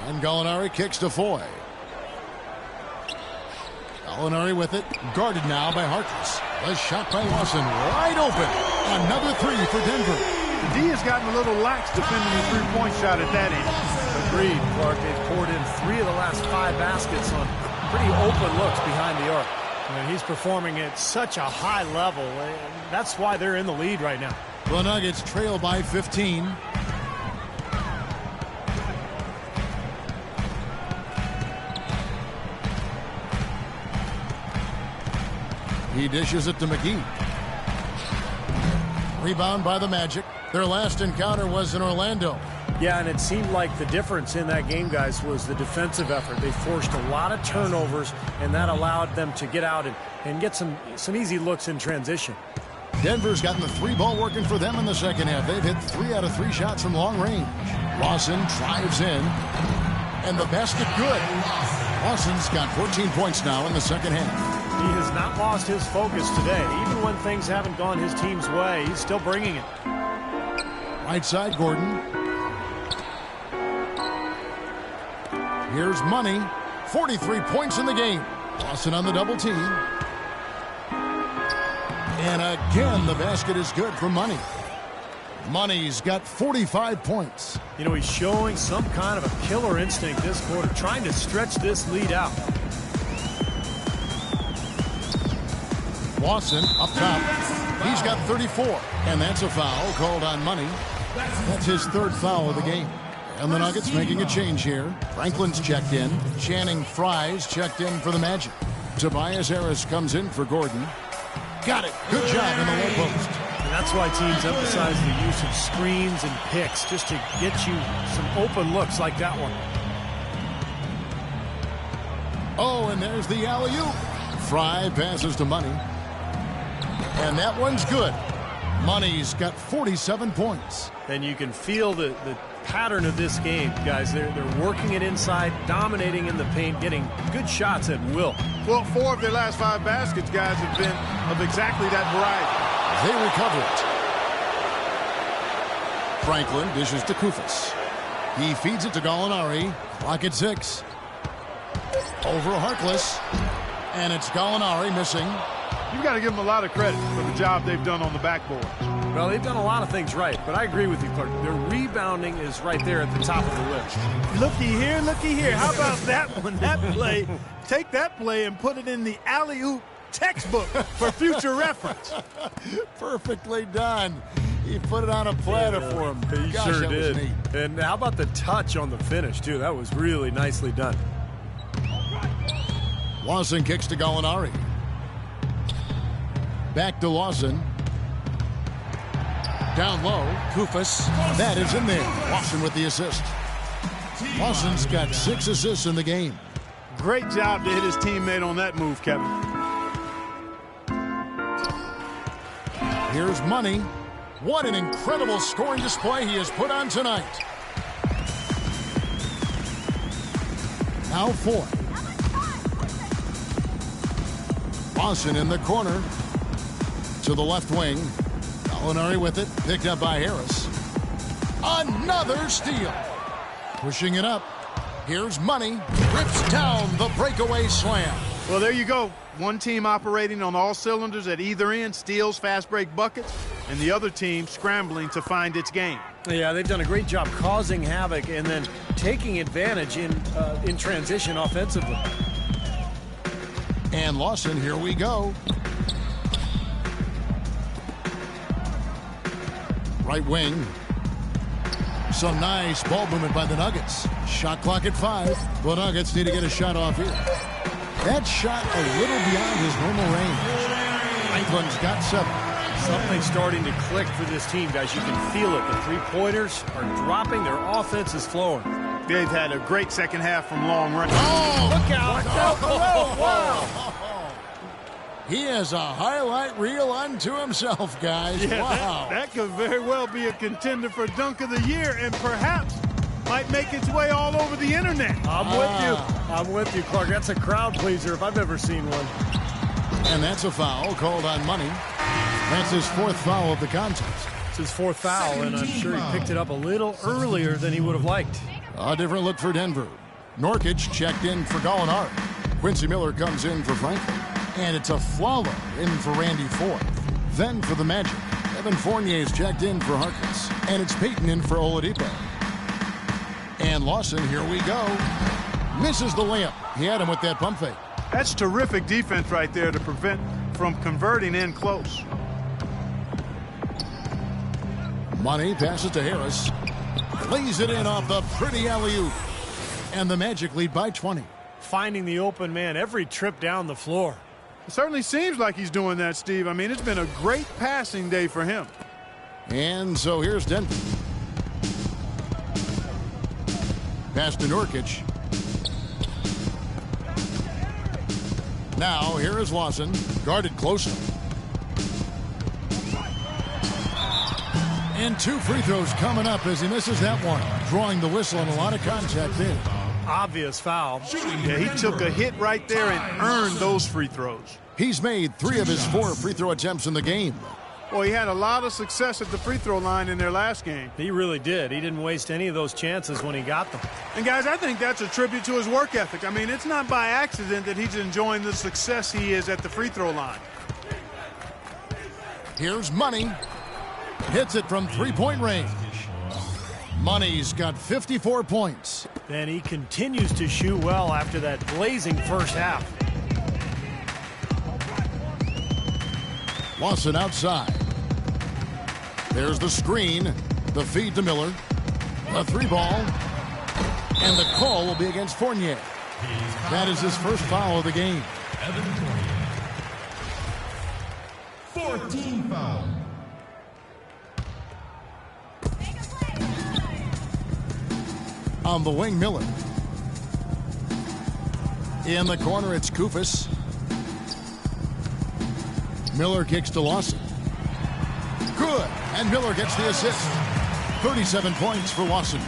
[SPEAKER 1] And Gallinari kicks to Foye. Gallinari with it. Guarded now by Harkless. A shot by Lawson. Wide open. Another three for Denver.
[SPEAKER 3] The D has gotten a little lax defending the three-point shot at that end.
[SPEAKER 2] Agreed, Clark. They've poured in 3 of the last 5 baskets on pretty open looks behind the arc. And he's performing at such a high level. That's why they're in the lead right now.
[SPEAKER 1] The Nuggets trail by 15. He dishes it to McGee. Rebound by the Magic. Their last encounter was in Orlando.
[SPEAKER 2] Yeah, and it seemed like the difference in that game, guys, was the defensive effort. They forced a lot of turnovers, and that allowed them to get out and get some easy looks in transition.
[SPEAKER 1] Denver's gotten the 3-ball working for them in the second half. They've hit 3 out of 3 shots from long range. Lawson drives in, and the basket good. Lawson's got 14 points now in the second half.
[SPEAKER 2] He has not lost his focus today. Even when things haven't gone his team's way, he's still bringing it.
[SPEAKER 1] Right side, Gordon. Here's Money. 43 points in the game. Lawson on the double team. And again, the basket is good for Money. Money's got 45 points.
[SPEAKER 2] You know, he's showing some kind of a killer instinct this quarter, trying to stretch this lead out.
[SPEAKER 1] Lawson up top. He's got 34. And that's a foul called on Money. That's his 3rd foul of the game. And the Nuggets making a change here. Franklin's checked in. Channing Frye's checked in for the Magic. Tobias Harris comes in for Gordon. Got it. Good job in the low post.
[SPEAKER 2] And that's why teams emphasize the use of screens and picks, just to get you some open looks like that one.
[SPEAKER 1] Oh, and there's the alley-oop. Frye passes to Money. And that one's good. Money's got 47 points.
[SPEAKER 2] And you can feel the pattern of this game, guys. They're working it inside, dominating in the paint, getting good shots at will.
[SPEAKER 3] Well, 4 of their last 5 baskets, guys, have been of exactly that variety.
[SPEAKER 1] They recover it. Franklin dishes to Kufis. He feeds it to Gallinari. Clock at 6. Over Harkless. And it's Gallinari missing.
[SPEAKER 3] You've got to give them a lot of credit for the job they've done on the backboard.
[SPEAKER 2] Well, they've done a lot of things right, but I agree with you, Clark. Their rebounding is right there at the top of the list.
[SPEAKER 3] Looky here, looky here. How about that one? That play. Take that play and put it in the alley-oop textbook for future reference.
[SPEAKER 1] Perfectly done. He put it on a platter for him.
[SPEAKER 2] He
[SPEAKER 1] Gosh,
[SPEAKER 2] sure
[SPEAKER 1] that was
[SPEAKER 2] did.
[SPEAKER 1] neat.
[SPEAKER 2] And how about the touch on the finish, too? That was really nicely done.
[SPEAKER 1] Lawson kicks to Gallinari. Back to Lawson. Down low, Kufis. That is in there. Lawson with the assist. Lawson's got 6 assists in the game.
[SPEAKER 3] Great job to hit his teammate on that move, Kevin.
[SPEAKER 1] Here's Money. What an incredible scoring display he has put on tonight. Now 4. Lawson in the corner. To the left wing. Gallinari with it. Picked up by Harris. Another steal. Pushing it up. Here's Money. Rips down the breakaway slam.
[SPEAKER 3] Well, there you go. One team operating on all cylinders at either end, steals, fast break buckets, and the other team scrambling to find its game.
[SPEAKER 2] Yeah, they've done a great job causing havoc and then taking advantage in transition offensively.
[SPEAKER 1] And Lawson, here we go. Right wing. Some nice ball movement by the Nuggets. Shot clock at 5. The Nuggets need to get a shot off here. That shot a little beyond his normal range. Franklin's got 7.
[SPEAKER 2] Something's starting to click for this team, guys. You can feel it. The three-pointers are dropping. Their offense is flowing.
[SPEAKER 3] They've had a great second half from long range.
[SPEAKER 1] Oh,
[SPEAKER 2] Look out.
[SPEAKER 1] oh, wow. He has a highlight reel unto himself, guys.
[SPEAKER 3] Yeah,
[SPEAKER 1] wow.
[SPEAKER 3] that could very well be a contender for Dunk of the Year and perhaps might make its way all over the internet.
[SPEAKER 2] I'm with you, Clark. That's a crowd pleaser if I've ever seen one.
[SPEAKER 1] And that's a foul called on Money. That's his 4th foul of the contest.
[SPEAKER 2] It's his 4th foul, and I'm sure he picked it up a little earlier than he would have liked.
[SPEAKER 1] A different look for Denver. Norkic checked in for Gallinari. Quincy Miller comes in for Franklin. And it's a Flawler in for Randy Ford. Then for the Magic, Evan Fournier's checked in for Harkless. And it's Peyton in for Oladipo. And Lawson, here we go. Misses the layup. He had him with that pump fake.
[SPEAKER 3] That's terrific defense right there to prevent from converting in close.
[SPEAKER 1] Money passes to Harris. Lays it in off the pretty alley-oop. And the Magic lead by 20.
[SPEAKER 2] Finding the open man every trip down the floor.
[SPEAKER 3] It certainly seems like he's doing that, Steve. I mean, it's been a great passing day for him.
[SPEAKER 1] And so here's Denver. Pass to Nurkic. Now here is Lawson, guarded closely. And 2 free throws coming up as he misses that one. Drawing the whistle and a lot of contact there.
[SPEAKER 2] Obvious foul.
[SPEAKER 3] Yeah, he took a hit right there and earned those free throws.
[SPEAKER 1] He's made 3 of his 4 free throw attempts in the game.
[SPEAKER 3] Well, he had a lot of success at the free throw line in their last game.
[SPEAKER 2] He really did. He didn't waste any of those chances when he got them.
[SPEAKER 3] And, guys, I think that's a tribute to his work ethic. I mean, it's not by accident that he's enjoying the success he is at the free throw line.
[SPEAKER 1] Here's Money. Hits it from 3-point range. Money's got 54 points.
[SPEAKER 2] And he continues to shoot well after that blazing first half.
[SPEAKER 1] Lawson outside. There's the screen. The feed to Miller. A 3-ball. And the call will be against Fournier. That is his first foul of the game.
[SPEAKER 4] Evan Fournier. 14 foul.
[SPEAKER 1] On the wing, Miller. In the corner, it's Kufis. Miller kicks to Lawson. Good. And Miller gets the assist. 37 points for Lawson.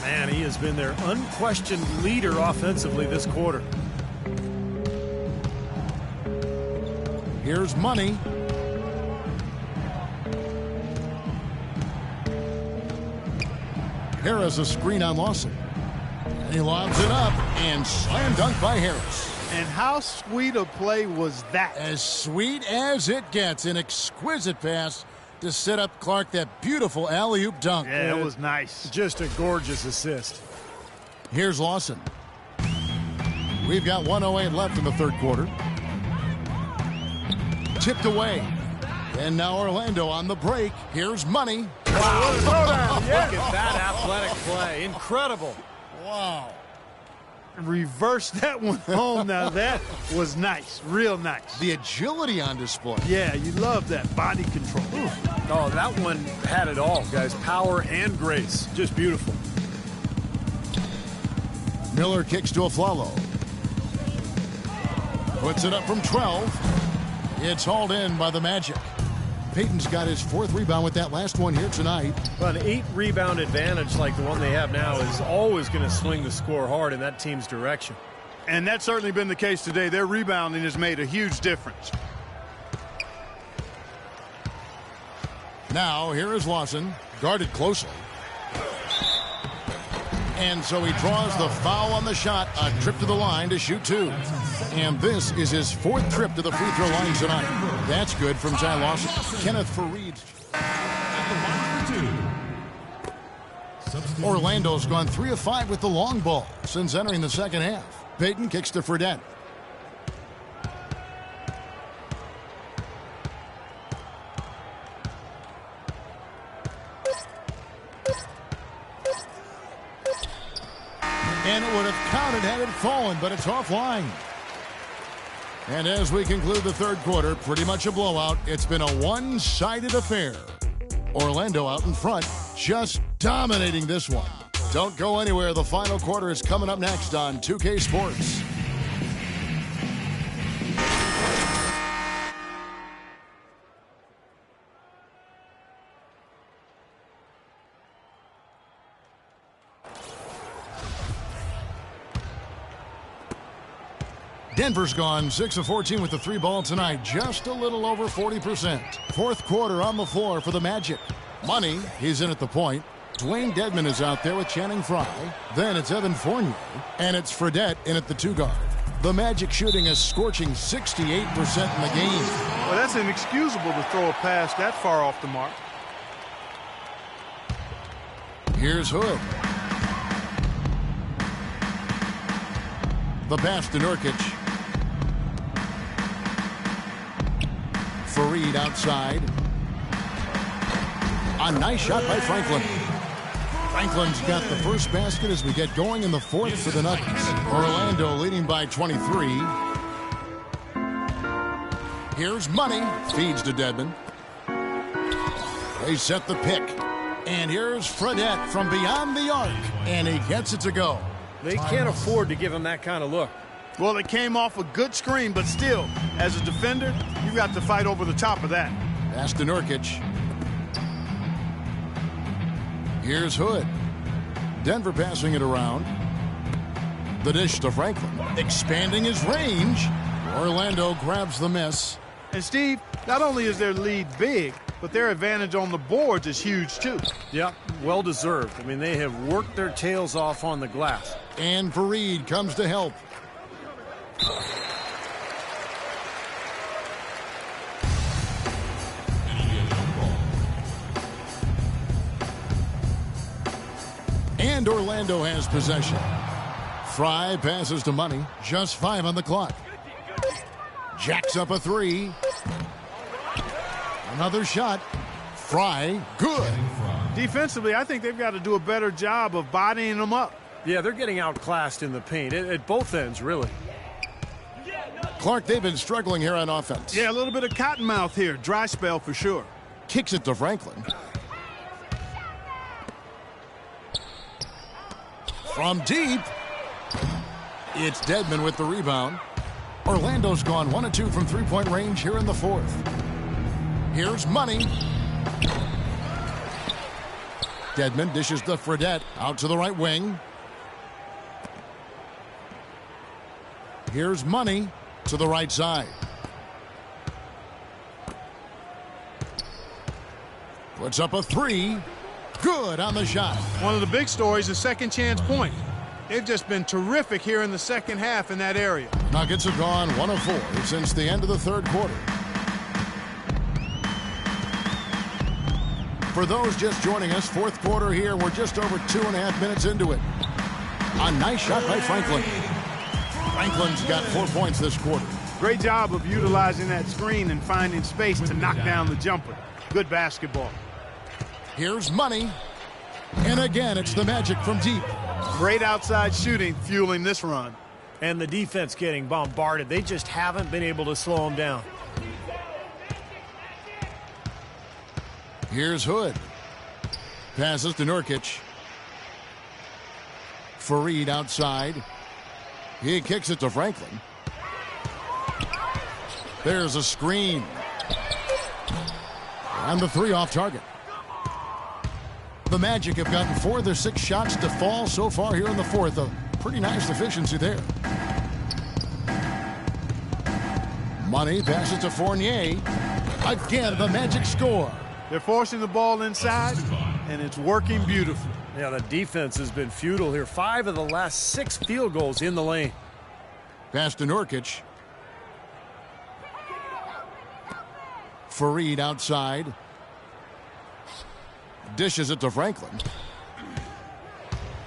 [SPEAKER 2] Man, he has been their unquestioned leader offensively this quarter.
[SPEAKER 1] Here's Money. Harris a screen on Lawson. And he lobs it up and slam dunk by Harris.
[SPEAKER 3] And how sweet a play was that?
[SPEAKER 1] As sweet as it gets. An exquisite pass to set up Clark that beautiful alley-oop dunk.
[SPEAKER 3] Yeah, it was nice.
[SPEAKER 2] Just a gorgeous assist.
[SPEAKER 1] Here's Lawson. We've got 1:08 left in the third quarter. Tipped away. And now Orlando on the break. Here's Money.
[SPEAKER 2] Wow, what a throwdown. Yes. Look at that athletic play. Incredible.
[SPEAKER 1] Wow.
[SPEAKER 3] Reverse that one home. Now that was nice. Real nice.
[SPEAKER 1] The agility on display.
[SPEAKER 3] Yeah, you love that body control. Ooh.
[SPEAKER 2] Oh, that one had it all, guys. Power and grace. Just beautiful.
[SPEAKER 1] Miller kicks to Aflalo. Puts it up from 12. It's hauled in by the Magic. Peyton's got his 4th rebound with that last one here tonight.
[SPEAKER 2] But an 8-rebound advantage like the one they have now is always going to swing the score hard in that team's direction.
[SPEAKER 3] And that's certainly been the case today. Their rebounding has made a huge difference.
[SPEAKER 1] Now, here is Lawson, guarded closely. And so he draws the foul on the shot, a trip to the line to shoot 2. And this is his 4th trip to the free throw line tonight. That's good from Ty Lawson. Kenneth Fareed. Orlando's gone 3 of 5 with the long ball since entering the second half. Peyton kicks to Fredette. And it would have counted had it fallen, but it's offline. And as we conclude the third quarter, pretty much a blowout. It's been a one-sided affair. Orlando out in front, just dominating this one. Don't go anywhere. The final quarter is coming up next on 2K Sports. Denver's gone 6 of 14 with the 3 ball tonight, just a little over 40%. Fourth quarter on the floor for the Magic. Money, he's in at the point. Dwayne Dedmon is out there with Channing Frye. Then it's Evan Fournier, and it's Fredette in at the 2 guard. The Magic shooting a scorching 68% in the game.
[SPEAKER 3] Well, that's inexcusable to throw a pass that far off the mark.
[SPEAKER 1] Here's Hood. The pass to Nurkic. Fareed outside. A nice shot by Franklin. Franklin's got the first basket as we get going in the fourth for the Nuggets. Orlando leading by 23. Here's Money. Feeds to Dedmon. They set the pick. And here's Fredette from beyond the arc. And he gets it to go.
[SPEAKER 2] They can't afford to give him that kind of look.
[SPEAKER 3] Well, it came off a good screen, but still, as a defender, you've got to fight over the top of that.
[SPEAKER 1] Pass to Nurkic. Here's Hood. Denver passing it around. The dish to Franklin. Expanding his range. Orlando grabs the miss.
[SPEAKER 3] And Steve, not only is their lead big, but their advantage on the boards is huge too.
[SPEAKER 2] Yep, well deserved. I mean, they have worked their tails off on the glass.
[SPEAKER 1] And Fareed comes to help. And Orlando has possession. Frye passes to Money. Just 5 on the clock. Jacks up a 3. Another shot. Frye, good.
[SPEAKER 3] Defensively, I think they've got to do a better job of bodying them up.
[SPEAKER 2] Yeah, they're getting outclassed in the paint at both ends, really.
[SPEAKER 1] Clark, they've been struggling here on offense.
[SPEAKER 3] Yeah, a little bit of cottonmouth here. Dry spell for sure.
[SPEAKER 1] Kicks it to Franklin. From deep. It's Dedmon with the rebound. Orlando's gone 1 of 2 from three-point range here in the fourth. Here's Money. Dedmon dishes to Fredette out to the right wing. Here's Money to the right side. Puts up a 3. good on the shot.
[SPEAKER 3] One of the big stories is second chance point. They've just been terrific here in the second half in that area.
[SPEAKER 1] Nuggets have gone 1 of 4 since the end of the third quarter. For those just joining us, fourth quarter here. We're just over 2.5 minutes into it. A nice shot by Franklin. Franklin's got 4 points this quarter.
[SPEAKER 3] Great job of utilizing that screen and finding space to knock down the jumper. Good basketball.
[SPEAKER 1] Here's Money. And again, it's the Magic from deep.
[SPEAKER 3] Great outside shooting fueling this run.
[SPEAKER 2] And the defense getting bombarded. They just haven't been able to slow them down.
[SPEAKER 1] Here's Hood. Passes to Nurkic. Fareed outside. He kicks it to Franklin. There's a screen. And the 3 off target. The Magic have gotten 4 of their 6 shots to fall so far here in the fourth. A pretty nice efficiency there. Money passes to Fournier. Again, the Magic score.
[SPEAKER 3] They're forcing the ball inside, and it's working beautifully.
[SPEAKER 2] Yeah, the defense has been futile here. 5 of the last 6 field goals in the lane.
[SPEAKER 1] Pass to Nurkic. Fareed outside. Dishes it to Franklin.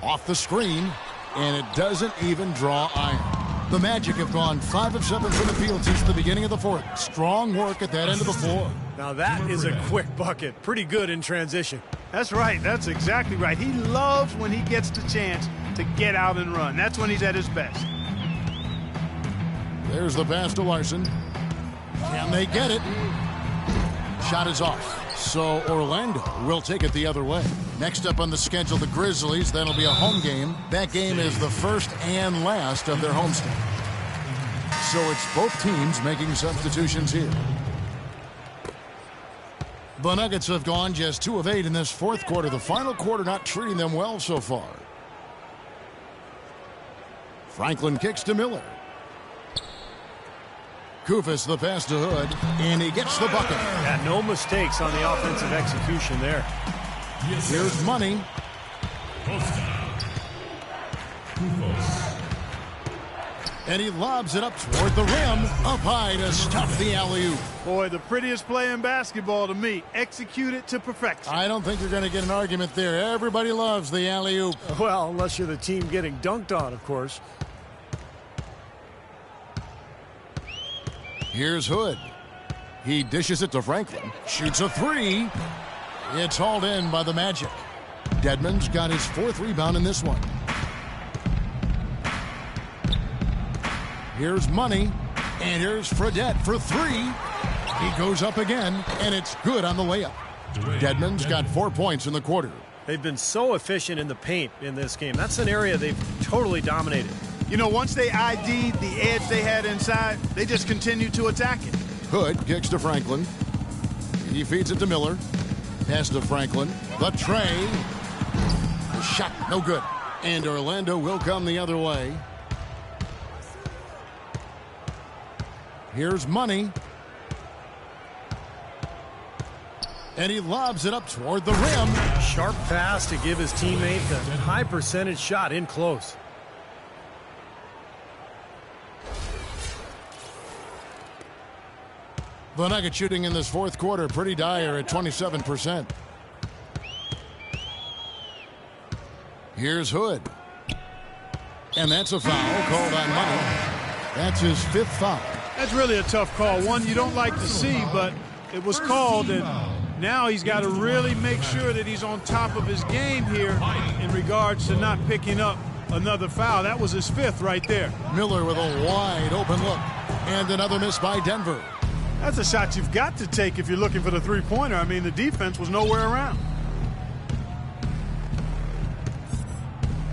[SPEAKER 1] Off the screen, and it doesn't even draw iron. The Magic have gone 5 of 7 from the field since the beginning of the fourth. Strong work at that end of the floor.
[SPEAKER 2] Now that is a quick bucket. Pretty good in transition.
[SPEAKER 3] That's right. That's exactly right. He loves when he gets the chance to get out and run. That's when he's at his best.
[SPEAKER 1] There's the pass to Larson. Can they get it? Shot is off. So Orlando will take it the other way. Next up on the schedule, the Grizzlies. That'll be a home game. That game is the first and last of their homestand. So it's both teams making substitutions here. The Nuggets have gone just 2 of 8 in this fourth quarter. The final quarter not treating them well so far. Franklin kicks to Miller. Kufis the pass to Hood, and he gets the bucket.
[SPEAKER 2] Yeah, no mistakes on the offensive execution there.
[SPEAKER 1] Here's Money. And he lobs it up toward the rim, up high to stop the alley-oop.
[SPEAKER 3] Boy, the prettiest play in basketball to me. Execute it to perfection.
[SPEAKER 1] I don't think you're going to get an argument there. Everybody loves the alley-oop.
[SPEAKER 2] Well, unless you're the team getting dunked on, of course.
[SPEAKER 1] Here's Hood. He dishes it to Franklin. Shoots a 3. It's hauled in by the Magic. Dedmon's got his 4th rebound in this one. Here's Money. And here's Fredette for 3. He goes up again, and it's good on the layup. Dedmon's got 4 points in the quarter.
[SPEAKER 2] They've been so efficient in the paint in this game. That's an area they've totally dominated.
[SPEAKER 3] You know, once they ID'd the edge they had inside, they just continued to attack it.
[SPEAKER 1] Hood kicks to Franklin. He feeds it to Miller. Pass to Franklin. The tray. The shot, no good. And Orlando will come the other way. Here's Money. And he lobs it up toward the rim.
[SPEAKER 2] Sharp pass to give his teammate the high percentage shot in close.
[SPEAKER 1] The Nuggets shooting in this fourth quarter pretty dire at 27%. Here's Hood. And that's a foul called on Money. That's his 5th foul.
[SPEAKER 3] That's really a tough call. One you don't like to see, but it was called, and now he's got to really make sure that he's on top of his game here in regards to not picking up another foul. That was his 5th right there.
[SPEAKER 1] Miller with a wide open look. And another miss by Denver.
[SPEAKER 3] That's a shot you've got to take if you're looking for the three-pointer. I mean, the defense was nowhere around.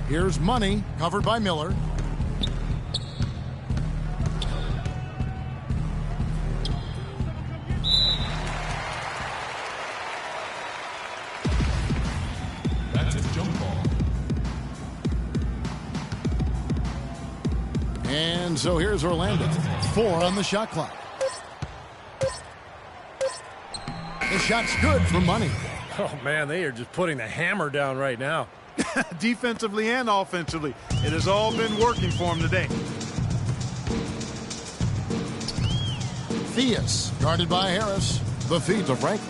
[SPEAKER 1] Here's Money, covered by Miller.
[SPEAKER 4] That's a jump ball.
[SPEAKER 1] And so here's Orlando. 4 on the shot clock. The shot's good for Money.
[SPEAKER 2] Oh, man, they are just putting the hammer down right now.
[SPEAKER 3] Defensively and offensively, it has all been working for him today.
[SPEAKER 1] Theus, guarded by Harris. The feed to Franklin.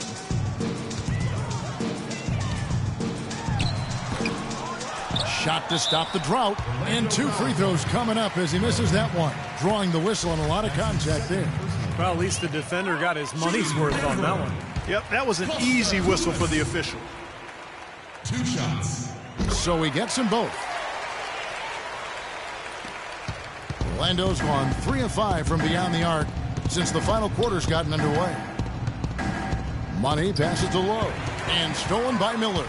[SPEAKER 1] Shot to stop the drought. And 2 free throws coming up as he misses that one. Drawing the whistle and a lot of contact there.
[SPEAKER 2] Well, at least the defender got his money's worth on that one.
[SPEAKER 3] Yep, that was an easy whistle for the official.
[SPEAKER 4] 2 shots.
[SPEAKER 1] So he gets them both. Orlando's gone 3 of 5 from beyond the arc since the final quarter's gotten underway. Money passes to Lowe and stolen by Miller.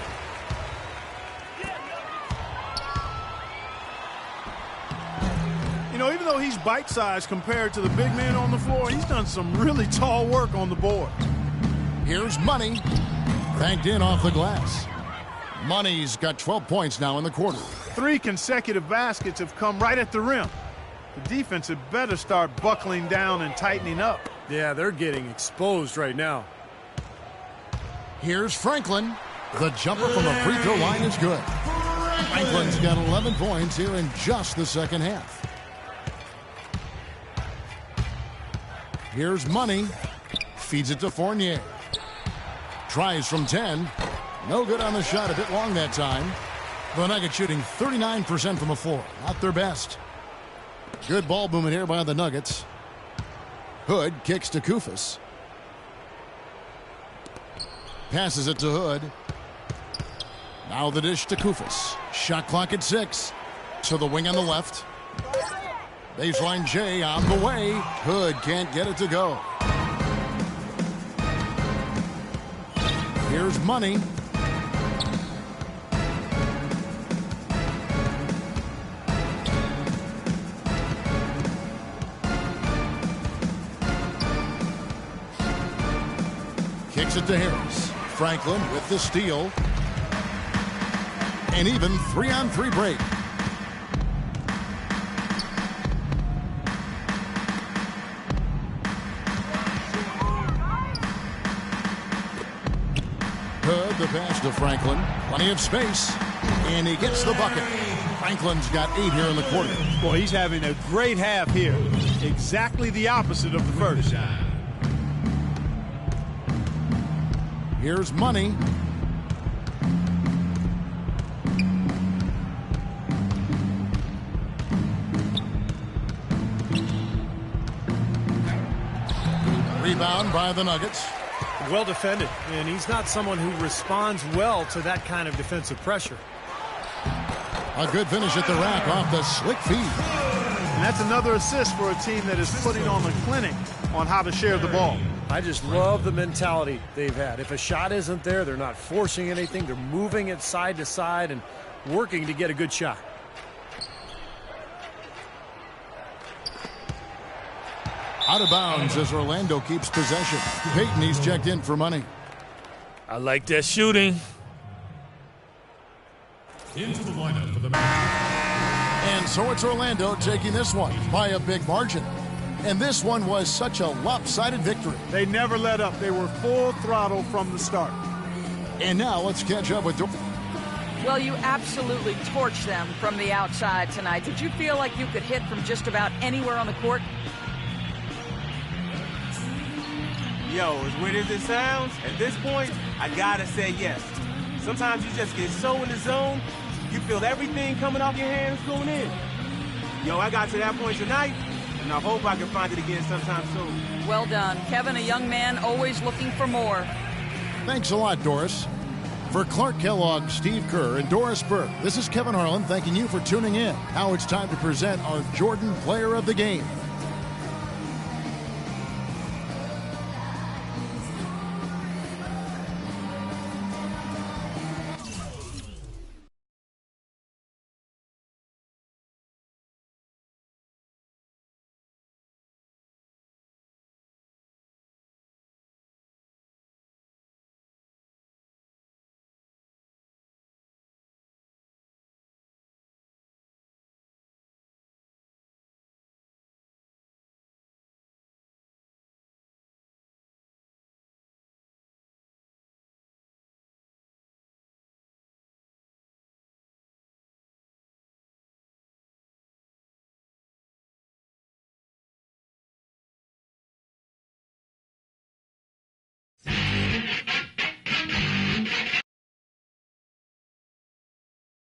[SPEAKER 3] You know, even though he's bite-sized compared to the big men on the floor, he's done some really tall work on the board.
[SPEAKER 1] Here's Money. Banked in off the glass. Money's got 12 points now in the quarter.
[SPEAKER 3] 3 consecutive baskets have come right at the rim. The defense had better start buckling down and tightening up.
[SPEAKER 2] Yeah, they're getting exposed right now.
[SPEAKER 1] Here's Franklin. The jumper from the free throw line is good. Franklin's got 11 points here in just the second half. Here's Money. Feeds it to Fournier. Tries from 10. No good on the shot. A bit long that time. The Nuggets shooting 39% from the floor. Not their best. Good ball movement here by the Nuggets. Hood kicks to Kufis. Passes it to Hood. Now the dish to Kufis. Shot clock at 6. To the wing on the left. Baseline J on the way. Hood can't get it to go. Here's Money. Kicks it to Harris. Franklin with the steal. An even 3-on-3 break. Hood, the pass to Franklin. Plenty of space. And he gets the bucket. Franklin's got 8 here in the quarter.
[SPEAKER 3] Well, he's having a great half here. Exactly the opposite of the first.
[SPEAKER 1] Here's Money. Rebound by the Nuggets.
[SPEAKER 2] Well defended, and he's not someone who responds well to that kind of defensive pressure.
[SPEAKER 1] A good finish at the rack off the slick feed.
[SPEAKER 3] And that's another assist for a team that is putting on a clinic on how to share the ball.
[SPEAKER 2] I just love the mentality they've had. If a shot isn't there, they're not forcing anything. They're moving it side to side and working to get a good shot.
[SPEAKER 1] Out of bounds as Orlando keeps possession. Payton, he's checked in for Money.
[SPEAKER 7] I like that shooting.
[SPEAKER 4] Into the lineup for the match.
[SPEAKER 1] And so it's Orlando taking this one by a big margin. And this one was such a lopsided victory.
[SPEAKER 3] They never let up. They were full throttle from the start.
[SPEAKER 1] And now let's catch up with...
[SPEAKER 5] Well, you absolutely torched them from the outside tonight. Did you feel like you could hit from just about anywhere on the court?
[SPEAKER 8] Yo, as weird as it sounds, at this point, I gotta say yes. Sometimes you just get so in the zone, you feel everything coming off your hands going in. Yo, I got to that point tonight, and I hope I can find it again sometime soon.
[SPEAKER 5] Well done. Kevin, a young man, always looking for more.
[SPEAKER 1] Thanks a lot, Doris. For Clark Kellogg, Steve Kerr, and Doris Burke, this is Kevin Harlan thanking you for tuning in. Now it's time to present our Jordan Player of the Game.